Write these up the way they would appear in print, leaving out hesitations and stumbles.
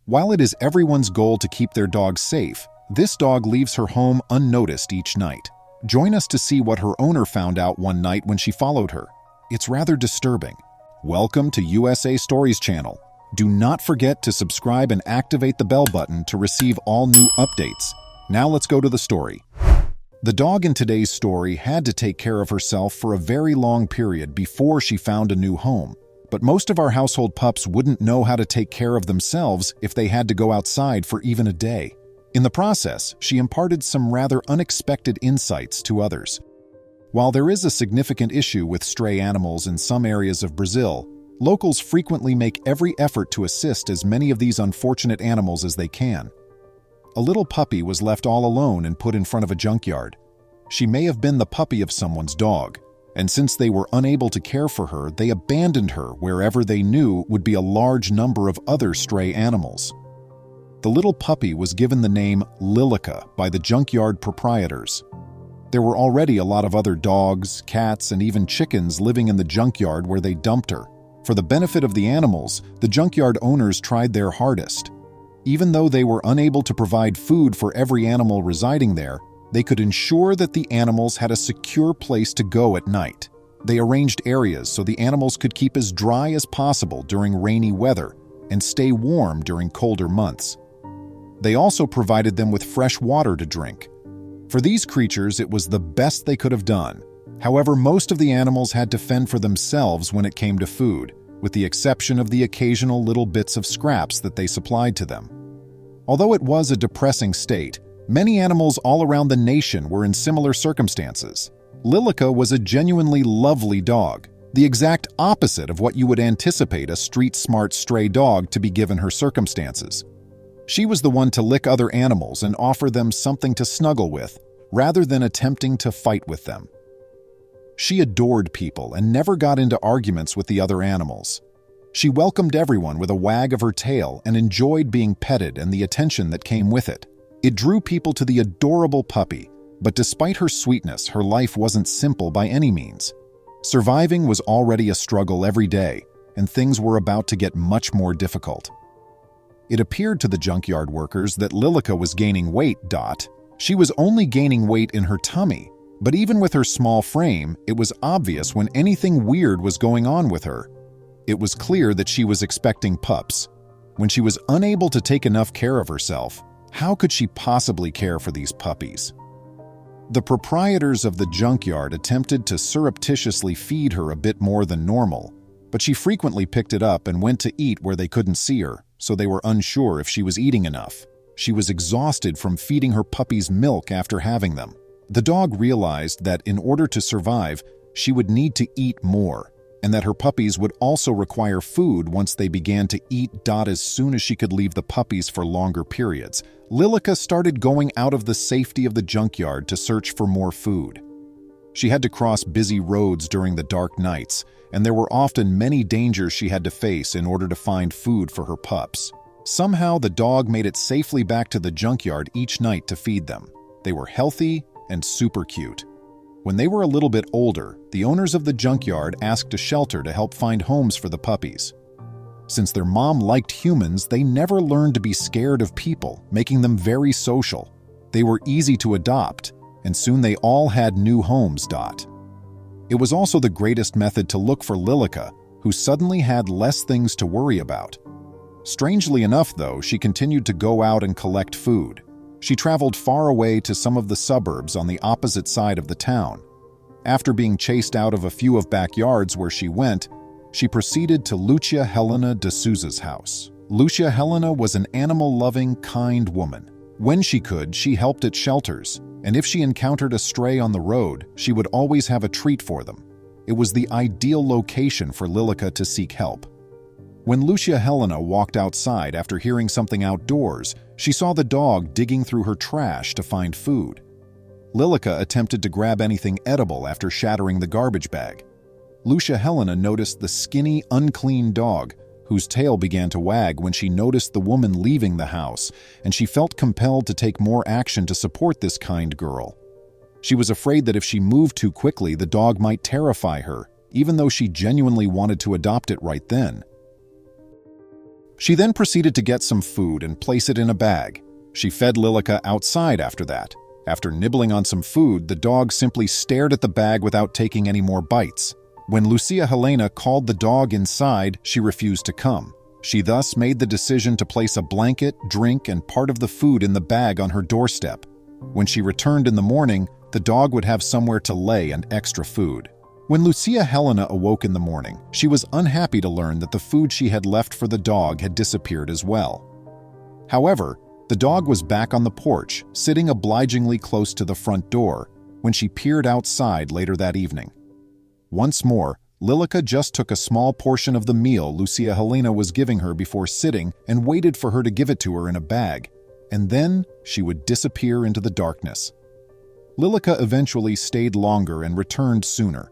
While it is everyone's goal to keep their dog safe, this dog leaves her home unnoticed each night. Join us to see what her owner found out one night when she followed her. It's rather disturbing. Welcome to USA Stories channel. Do not forget to subscribe and activate the bell button to receive all new updates. Now let's go to the story. The dog in today's story had to take care of herself for a very long period before she found a new home. But most of our household pups wouldn't know how to take care of themselves if they had to go outside for even a day. In the process, she imparted some rather unexpected insights to others. While there is a significant issue with stray animals in some areas of Brazil, locals frequently make every effort to assist as many of these unfortunate animals as they can. A little puppy was left all alone and put in front of a junkyard. She may have been the puppy of someone's dog, and since they were unable to care for her, they abandoned her wherever they knew would be a large number of other stray animals. The little puppy was given the name Lilica by the junkyard proprietors. There were already a lot of other dogs, cats, and even chickens living in the junkyard where they dumped her. For the benefit of the animals, the junkyard owners tried their hardest. Even though they were unable to provide food for every animal residing there, they could ensure that the animals had a secure place to go at night. They arranged areas so the animals could keep as dry as possible during rainy weather and stay warm during colder months. They also provided them with fresh water to drink. For these creatures, it was the best they could have done. However, most of the animals had to fend for themselves when it came to food, with the exception of the occasional little bits of scraps that they supplied to them. Although it was a depressing state, many animals all around the nation were in similar circumstances. Lilica was a genuinely lovely dog, the exact opposite of what you would anticipate a street-smart stray dog to be given her circumstances. She was the one to lick other animals and offer them something to snuggle with, rather than attempting to fight with them. She adored people and never got into arguments with the other animals. She welcomed everyone with a wag of her tail and enjoyed being petted and the attention that came with it. It drew people to the adorable puppy, but despite her sweetness, her life wasn't simple by any means. Surviving was already a struggle every day, and things were about to get much more difficult. It appeared to the junkyard workers that Lilica was gaining weight. She was only gaining weight in her tummy, but even with her small frame, it was obvious when anything weird was going on with her. It was clear that she was expecting pups. When she was unable to take enough care of herself, how could she possibly care for these puppies? The proprietors of the junkyard attempted to surreptitiously feed her a bit more than normal, but she frequently picked it up and went to eat where they couldn't see her, so they were unsure if she was eating enough. She was exhausted from feeding her puppies milk after having them. The dog realized that in order to survive, she would need to eat more, and that her puppies would also require food once they began to eat. As soon as she could leave the puppies for longer periods, Lilica started going out of the safety of the junkyard to search for more food. She had to cross busy roads during the dark nights, and there were often many dangers she had to face in order to find food for her pups. Somehow, the dog made it safely back to the junkyard each night to feed them. They were healthy and super cute. When they were a little bit older, the owners of the junkyard asked a shelter to help find homes for the puppies. Since their mom liked humans, they never learned to be scared of people, making them very social. They were easy to adopt, and soon they all had new homes. It was also the greatest method to look for Lilica, who suddenly had less things to worry about. Strangely enough, though, she continued to go out and collect food. She traveled far away to some of the suburbs on the opposite side of the town. After being chased out of a few of backyards where she went, she proceeded to Lucia Helena de Souza's house. Lucia Helena was an animal-loving, kind woman. When she could, she helped at shelters, and if she encountered a stray on the road, she would always have a treat for them. It was the ideal location for Lilica to seek help. When Lucia Helena walked outside after hearing something outdoors, she saw the dog digging through her trash to find food. Lilica attempted to grab anything edible after shattering the garbage bag. Lucia Helena noticed the skinny, unclean dog, whose tail began to wag when she noticed the woman leaving the house, and she felt compelled to take more action to support this kind girl. She was afraid that if she moved too quickly, the dog might terrify her, even though she genuinely wanted to adopt it right then. She then proceeded to get some food and place it in a bag. She fed Lilica outside after that. After nibbling on some food, the dog simply stared at the bag without taking any more bites. When Lucia Helena called the dog inside, she refused to come. She thus made the decision to place a blanket, drink, and part of the food in the bag on her doorstep. When she returned in the morning, the dog would have somewhere to lay and extra food. When Lucia Helena awoke in the morning, she was unhappy to learn that the food she had left for the dog had disappeared as well. However, the dog was back on the porch, sitting obligingly close to the front door, when she peered outside later that evening. Once more, Lilica just took a small portion of the meal Lucia Helena was giving her before sitting and waited for her to give it to her in a bag, and then she would disappear into the darkness. Lilica eventually stayed longer and returned sooner.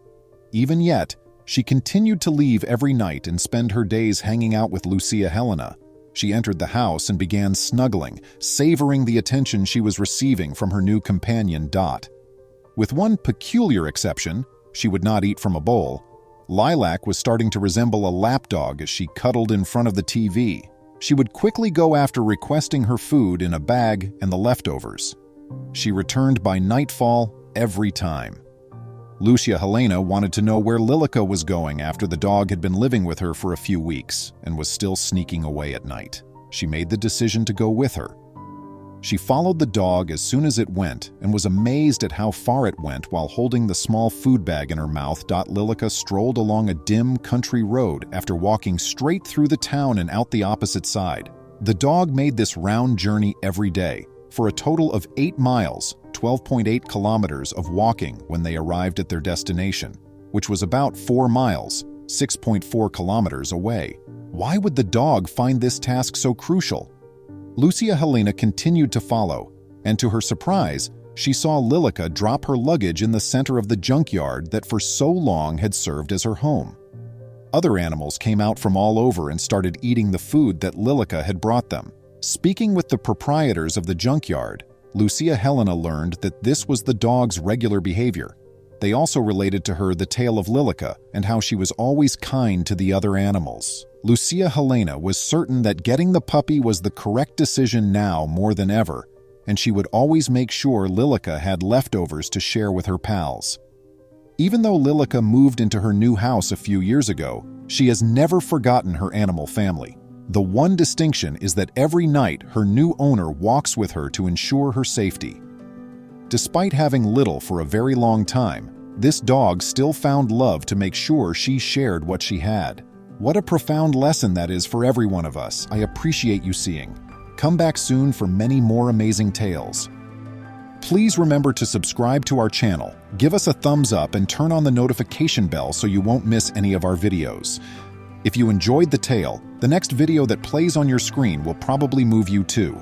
Even yet, she continued to leave every night and spend her days hanging out with Lucia Helena. She entered the house and began snuggling, savoring the attention she was receiving from her new companion, Dot. With one peculiar exception, she would not eat from a bowl. Lilac was starting to resemble a lapdog as she cuddled in front of the TV. She would quickly go after requesting her food in a bag and the leftovers. She returned by nightfall every time. Lucia Helena wanted to know where Lilica was going after the dog had been living with her for a few weeks and was still sneaking away at night. She made the decision to go with her. She followed the dog as soon as it went and was amazed at how far it went while holding the small food bag in her mouth. Lilica strolled along a dim country road after walking straight through the town and out the opposite side. The dog made this round journey every day, for a total of 8 miles, 12.8 kilometers of walking when they arrived at their destination, which was about 4 miles, 6.4 kilometers away. Why would the dog find this task so crucial? Lucia Helena continued to follow, and to her surprise, she saw Lilica drop her luggage in the center of the junkyard that for so long had served as her home. Other animals came out from all over and started eating the food that Lilica had brought them. Speaking with the proprietors of the junkyard, Lucia Helena learned that this was the dog's regular behavior. They also related to her the tale of Lilica and how she was always kind to the other animals. Lucia Helena was certain that getting the puppy was the correct decision now more than ever, and she would always make sure Lilica had leftovers to share with her pals. Even though Lilica moved into her new house a few years ago, she has never forgotten her animal family. The one distinction is that every night her new owner walks with her to ensure her safety. Despite having little for a very long time, this dog still found love to make sure she shared what she had. What a profound lesson that is for every one of us. I appreciate you seeing. Come back soon for many more amazing tales. Please remember to subscribe to our channel, give us a thumbs up, and turn on the notification bell so you won't miss any of our videos. If you enjoyed the tale, the next video that plays on your screen will probably move you too.